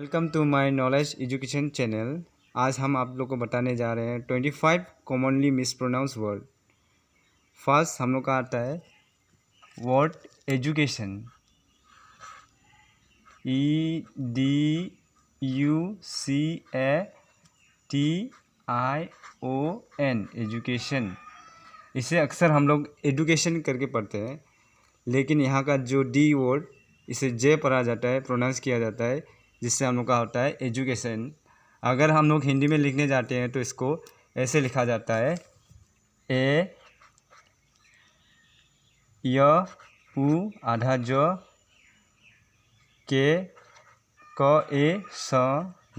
Welcome to my knowledge education channel. आज हम आप लोग को बताने जा रहे हैं 25 कॉमनली मिसप्रोनाउंस वर्ड। फर्स्ट हम लोग का आता है वर्ड एजुकेशन। EDUCATION education. इसे अक्सर हम लोग एडुकेशन करके पढ़ते हैं, लेकिन यहाँ का जो डी वर्ड इसे जे पढ़ा जाता है, प्रोनाउंस किया जाता है, जिससे हम लोग का होता है एजुकेशन। अगर हम लोग हिंदी में लिखने जाते हैं तो इसको ऐसे लिखा जाता है ए य उ आधा ज के क ए स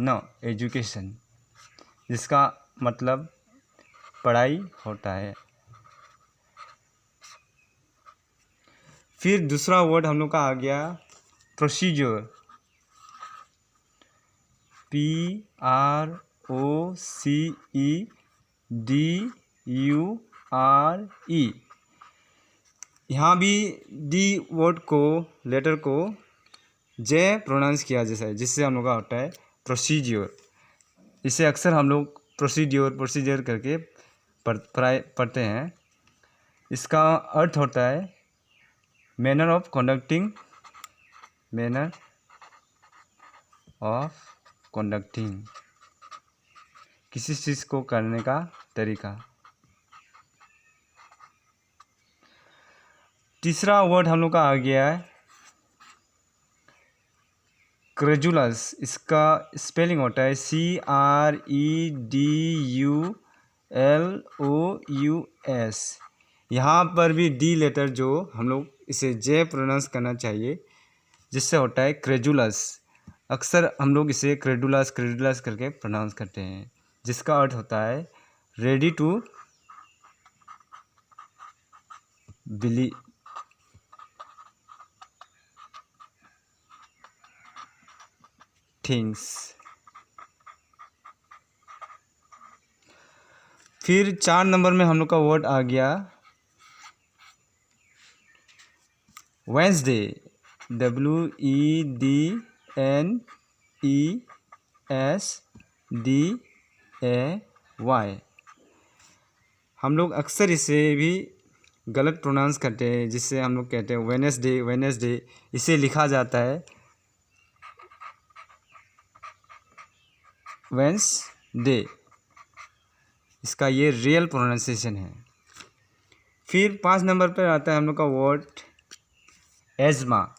न एजुकेशन, जिसका मतलब पढ़ाई होता है। फिर दूसरा वर्ड हम लोग का आ गया प्रोसीजर। PROCEDURE। यहाँ भी डी वर्ड को लेटर को जे प्रोनाउंस किया जैसा है, जिससे हम लोग का होता है प्रोसीजर। इसे अक्सर हम लोग प्रोसीजर करके पढ़ते हैं। इसका अर्थ होता है मैनर ऑफ कंडक्टिंग, किसी चीज़ को करने का तरीका। तीसरा वर्ड हम लोग का आ गया है क्रेजुलस। इसका स्पेलिंग होता है CREDULOUS। यहाँ पर भी डी लेटर जो हम लोग इसे जे प्रोनाउंस करना चाहिए, जिससे होता है क्रेजुलस। अक्सर हम लोग इसे क्रेडुलस करके प्रोनाउंस करते हैं, जिसका अर्थ होता है रेडी टू बिलीव। थिंग्स। फिर 4 नंबर में हम लोग का वर्ड आ गया वेंसडे। WEDNESDAY। हम लोग अक्सर इसे भी गलत प्रोनाउंस करते हैं, जिससे हम लोग कहते हैं वेनेसडे। इसे लिखा जाता है वेंसडे। इसका ये रियल प्रोनाउंसिएशन है। फिर 5 नंबर पर आता है हम लोग का वर्ड एज़मा,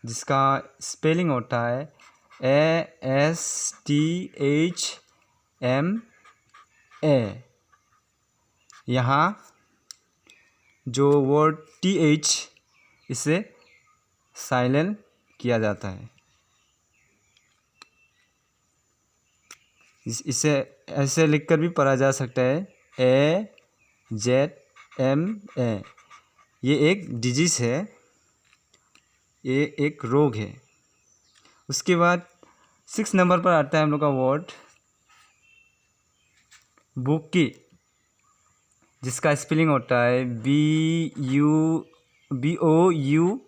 जिसका स्पेलिंग होता है ASTHMA। यहाँ जो वर्ड TH इसे साइलेंट किया जाता है। इसे ऐसे लिखकर भी पढ़ा जा सकता है AZMA। ये एक डिजीज़ है, ये एक रोग है। उसके बाद 6 नंबर पर आता है हम लोग का वर्ड बुकी, जिसका स्पेलिंग होता है BOUQUET।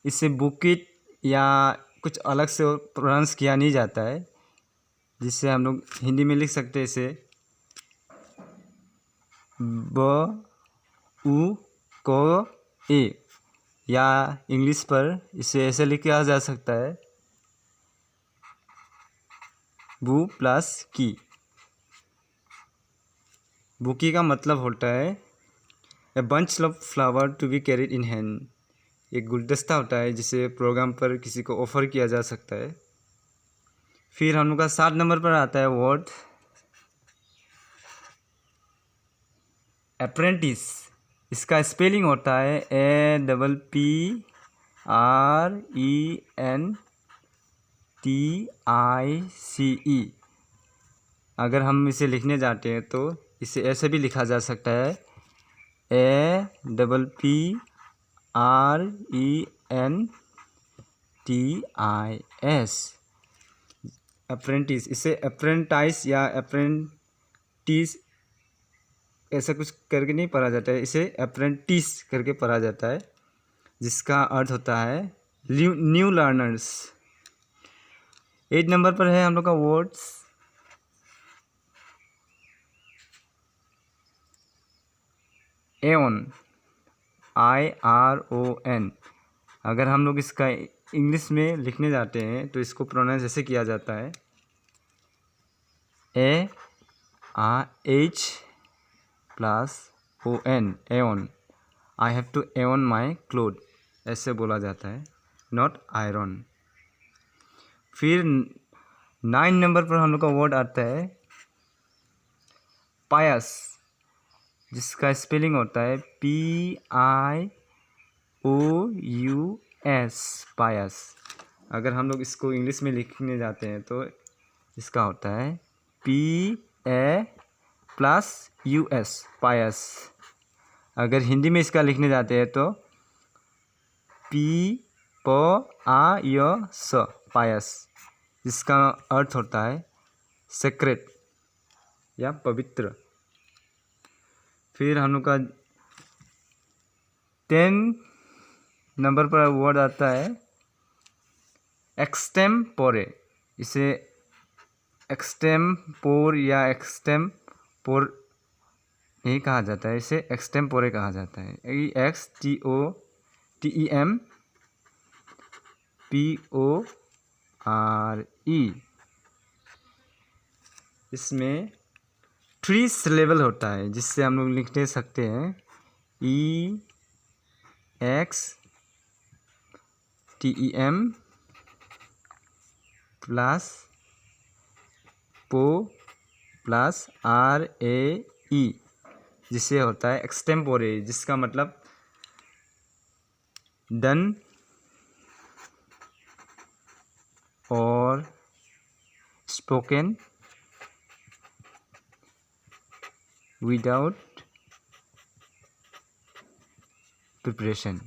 इसे बुकिट या कुछ अलग से प्रोनाउंस किया नहीं जाता है, जिससे हम लोग हिंदी में लिख सकते हैं इसे BUKE, या इंग्लिश पर इसे ऐसे लिखा जा सकता है बू प्लस की। बुकी का मतलब होता है a bunch of flower to be carried in hand. एक गुलदस्ता होता है जिसे प्रोग्राम पर किसी को ऑफर किया जा सकता है। फिर हम लोग का 7 नंबर पर आता है वर्ड अप्रेंटिस। इसका स्पेलिंग होता है APPRENTICE। अगर हम इसे लिखने जाते हैं तो इसे ऐसे भी लिखा जा सकता है APPRENTIS। अप्रेंटिस। इसे अप्रेंटाइज या अप्रेंटिस ऐसा कुछ करके नहीं पढ़ा जाता है, इसे अप्रेंटिस करके पढ़ा जाता है, जिसका अर्थ होता है न्यू लर्नर्स। 8 नंबर पर है हम लोग का वर्ड्स। Aeon, IRON। अगर हम लोग इसका इंग्लिश में लिखने जाते हैं तो इसको प्रोनाउंस ऐसे किया जाता है AH plus ON, don. I have to don my cloth, ऐसे बोला जाता है, नॉट आयरन। फिर 9 नंबर पर हम लोग का वर्ड आता है पायस, जिसका स्पेलिंग होता है PIOUS, पायस। अगर हम लोग इसको इंग्लिश में लिखने जाते हैं तो इसका होता है PA+US, पायस। अगर हिंदी में इसका लिखने जाते हैं तो PPAYS, पायस, जिसका अर्थ होता है सेक्रेट या पवित्र। फिर हम लोग का 10 नंबर पर वर्ड आता है एक्सटेम्पोरे। इसे एक्सटेम्पोर या एक्सटेम्पोर नहीं कहा जाता है, इसे एक्सटेम्पोरे कहा जाता है। EXTEMPORE। इसमें 3 सिलेबल होता है, जिससे हम लोग लिख दे सकते हैं EXTEM plus PO plus RAE, जिससे होता है एक्सटेम्पोरे, जिसका मतलब डन और स्पोकन विदाउट प्रिपरेशन।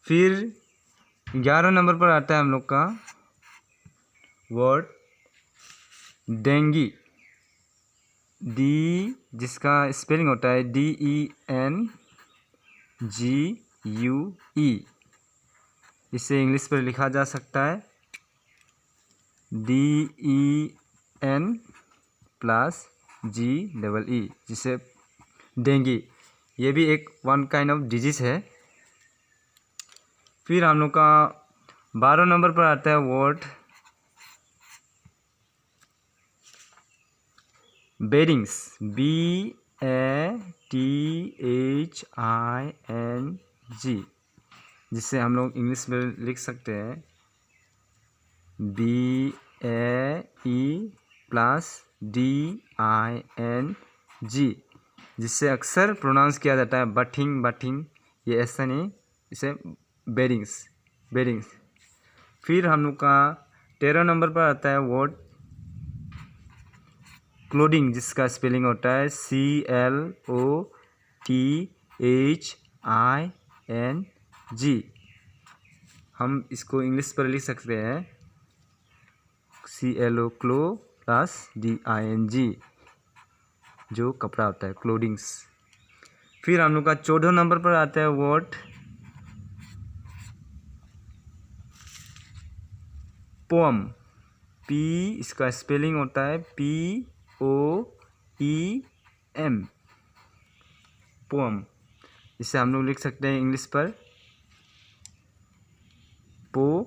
फिर 11 नंबर पर आता है हम लोग का वर्ड डेंगी, जिसका स्पेलिंग होता है DENGUE। इसे इंग्लिश पर लिखा जा सकता है DEN+GEE, जिसे डेंगी, ये भी एक वन काइंड ऑफ डिजीज़ है। फिर हम लोग का 12 नंबर पर आता है वर्ड बेरिंग्स, BATHING, जिसे हम लोग इंग्लिश में लिख सकते हैं BAE+DING, जिससे अक्सर प्रोनाउंस किया जाता है बटिंग, ये ऐसा नहीं, इसे बेरिंग्स। फिर हम लोग का 13 नंबर पर आता है वर्ड क्लोथिंग, जिसका स्पेलिंग होता है CLOTHING। हम इसको इंग्लिश पर लिख सकते हैं CLO+DING, जो कपड़ा होता है, क्लोथिंग्स। फिर हम लोग का 14 नंबर पर आता है वर्ड पोअम, इसका स्पेलिंग होता है POEM, पोअम। इसे हम लोग लिख सकते हैं इंग्लिश पर पो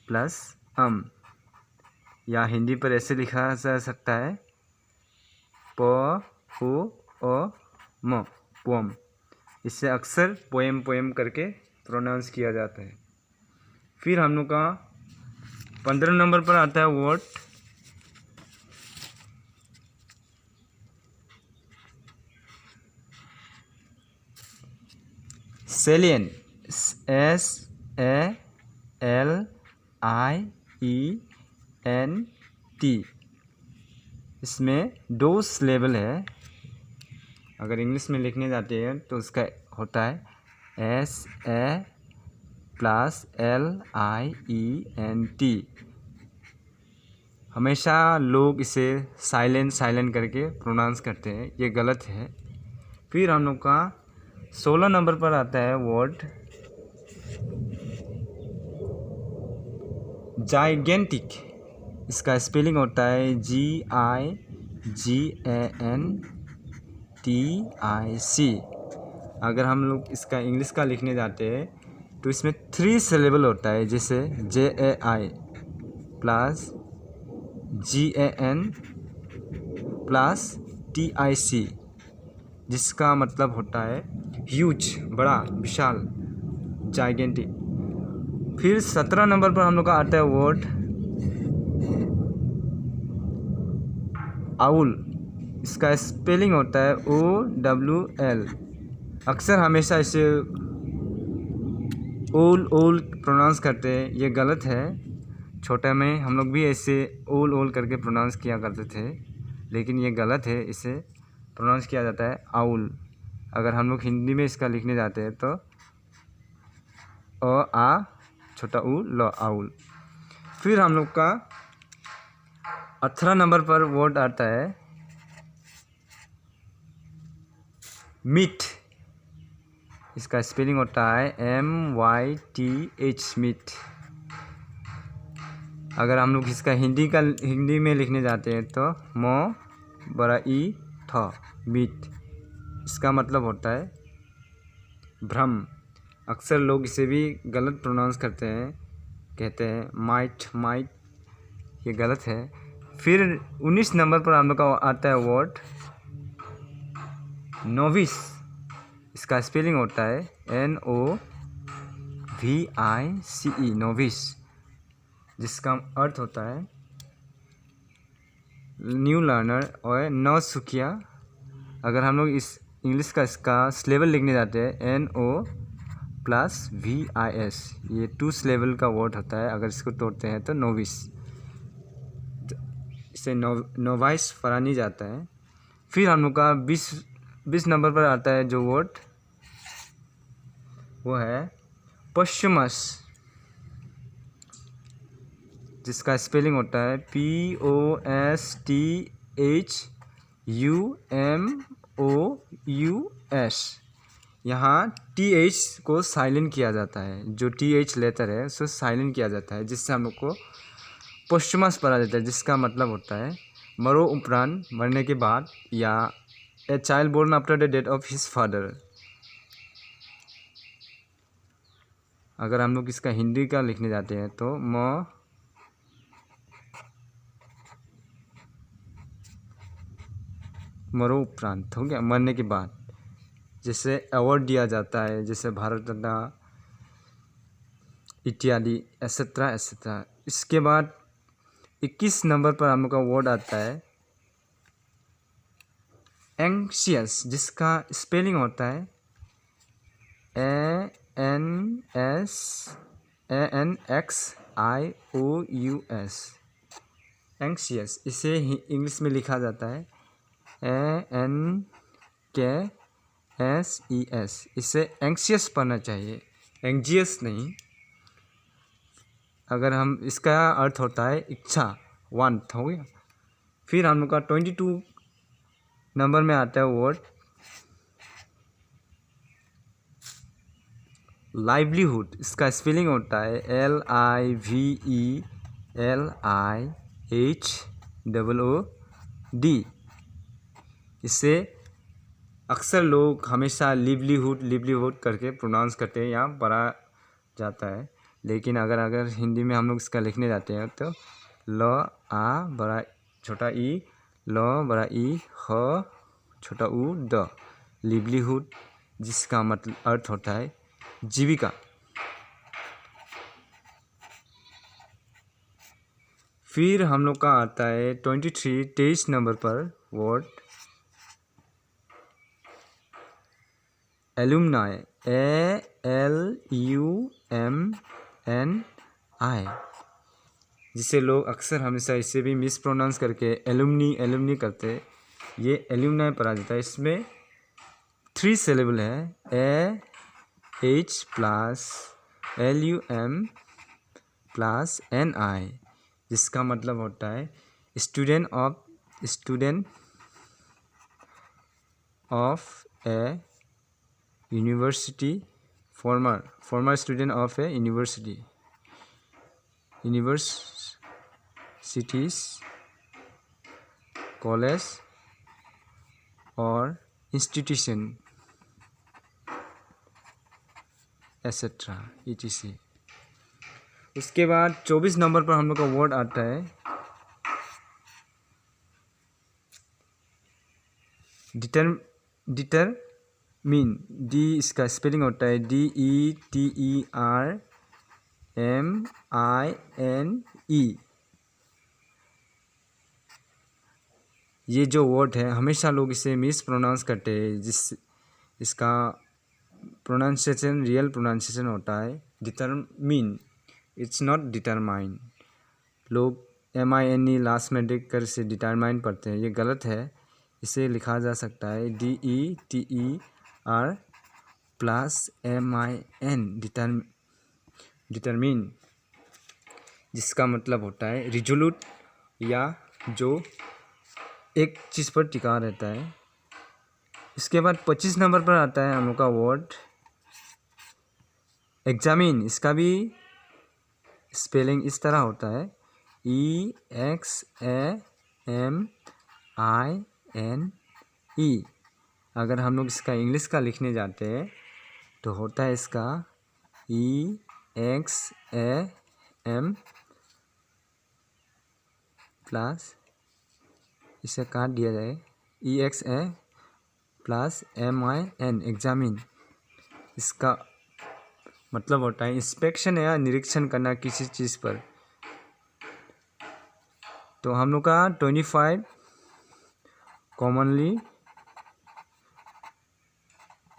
प्लस या हिंदी पर ऐसे लिखा जा सकता है POM, पोअम। इससे अक्सर पोएम करके प्रोनाउंस किया जाता है। फिर हम लोग का 15 नंबर पर आता है वर्ड सेलिएंट, SALIENT। इसमें 2 सिलेबल है। अगर इंग्लिश में लिखने जाते हैं तो उसका होता है SALIENT प्लस LIENT। हमेशा लोग इसे साइलेंट करके प्रोनाउंस करते हैं, ये गलत है। फिर हम लोग का 16 नंबर पर आता है वर्ड जाइगेंटिक। इसका स्पेलिंग होता है GIGANTIC। अगर हम लोग इसका इंग्लिश का लिखने जाते हैं तो इसमें 3 सिलेबल होता है, जैसे JAI plus GAN plus TIC, जिसका मतलब होता है ह्यूज, बड़ा, विशाल, जाइगेंटिक। फिर 17 नंबर पर हम लोग का आता है वर्ड आउल। इसका स्पेलिंग होता है OWL। अक्सर हमेशा इसे ओल प्रोनाउंस करते हैं, ये गलत है। छोटे में हम लोग भी ऐसे ओल करके प्रोनाउंस किया करते थे, लेकिन ये गलत है। इसे प्रोनाउंस किया जाता है आउल। अगर हम लोग हिंदी में इसका लिखने जाते हैं तो आ छोटा ऊ ल आउल। फिर हम लोग का 18 नंबर पर वर्ड आता है मीट। इसका स्पेलिंग होता है MYTH, मीट। अगर हम लोग इसका हिंदी में लिखने जाते हैं तो म बड़ा ई थ, मीट। इसका मतलब होता है भ्रम। अक्सर लोग इसे भी गलत प्रोनाउंस करते हैं, कहते हैं माइट, ये गलत है। फिर 19 नंबर पर हम लोग का आता है वर्ड नोविस। इसका स्पेलिंग होता है NOVICE, नोविस, जिसका अर्थ होता है न्यू लर्नर और नौसिखिया। अगर हम लोग इस इंग्लिश का इसका सिलेबल लिखने जाते हैं NO+VIS, ये 2 सिलेबल का वर्ड होता है। अगर इसको तोड़ते हैं तो नोविस, इसे नोवाइस पढ़ा नहीं जाता है। फिर हम लोग का 20 नंबर पर आता है जो वर्ड, वो है पोस्टमस, जिसका स्पेलिंग होता है POSTHUMOUS। यहाँ TH को साइलेंट किया जाता है, जो TH लेटर है उसको साइलेंट किया जाता है, जिससे हम लोग को पोस्टमस पढ़ा जाता है, जिसका मतलब होता है मरो उपरांत, मरने के बाद, या a child born after the death of his father. अगर हम लोग इसका हिंदी का लिखने जाते हैं तो मरो उपरांत हो गया, मरने के बाद। जैसे अवार्ड दिया जाता है, जैसे भारत रत्न इत्यादि, एसेट्रा एसेट्रा। इसके बाद 21 नंबर पर हम लोग का वर्ड आता है एंग्शियस, जिसका स्पेलिंग होता है ANXIOUS, एंग्शियस। इसे इंग्लिश में लिखा जाता है ANKSES। इसे एंग्शियस पढ़ना चाहिए, एंग्जियस नहीं। अगर हम इसका अर्थ होता है इच्छा, वांट, हो गया। फिर हम लोग का 22 नंबर में आता है वर्ड लाइवलीहुड। इसका स्पेलिंग होता है LIVELIHOOD। इसे अक्सर लोग हमेशा लिवलीहुड करके प्रोनाउंस करते हैं या पढ़ा जाता है, लेकिन अगर हिंदी में हम लोग इसका लिखने जाते हैं तो ल आ बड़ा छोटा ई, ल बड़ा ई, ह छोटा ऊ, द, लिवलीहुड, जिसका मतलब अर्थ होता है जीविका। फिर हम लोग का आता है 23 नंबर पर वर्ड एलुमनाई, ALUMNI, जिसे लोग अक्सर हमेशा इसे भी मिस प्रोनाउंस करके एलुमनी करते। ये एलुमनाई पढ़ा जाता है। इसमें 3 सिलेबल है, AH+ LUM+NI, जिसका मतलब होता है student of A university, farmer student of A universities, college और इंस्टीट्यूशन एसेट्रा ETC। उसके बाद 24 नंबर पर हम लोग का वर्ड आता है डिटरमिन। डी इसका स्पेलिंग होता है DETERMINE। ये जो वर्ड है हमेशा लोग इसे मिस प्रोनाउंस करते हैं, इसका प्रोनाउंसिएशन रियल प्रोनाउंसिएशन होता है डिटरमिन, इट्स नॉट डिटरमाइन। लोग MINE लास्ट में देख कर इसे डिटरमाइन पढ़ते हैं, ये गलत है। इसे लिखा जा सकता है DETER+MIN, डिटरमिन, जिसका मतलब होता है रिजोल्यूट या जो एक चीज़ पर टिका रहता है। इसके बाद 25 नंबर पर आता है हम लोग का वर्ड एग्जामिन। इसका भी स्पेलिंग इस तरह होता है EXAMINE। अगर हम लोग इसका इंग्लिश का लिखने जाते हैं तो होता है इसका EXAM प्लस, इसे काट दिया जाए EXA+MIN, एग्जामिन। इसका मतलब होता है इंस्पेक्शन या निरीक्षण करना किसी चीज़ पर। तो हम लोग का 25 कॉमनली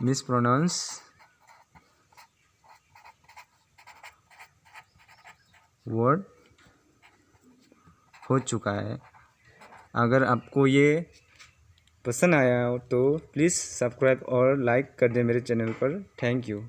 मिसप्रोनाउंस वर्ड हो चुका है। अगर आपको ये पसंद आया हो तो प्लीज़ सब्सक्राइब और लाइक कर दें मेरे चैनल पर। Thank you.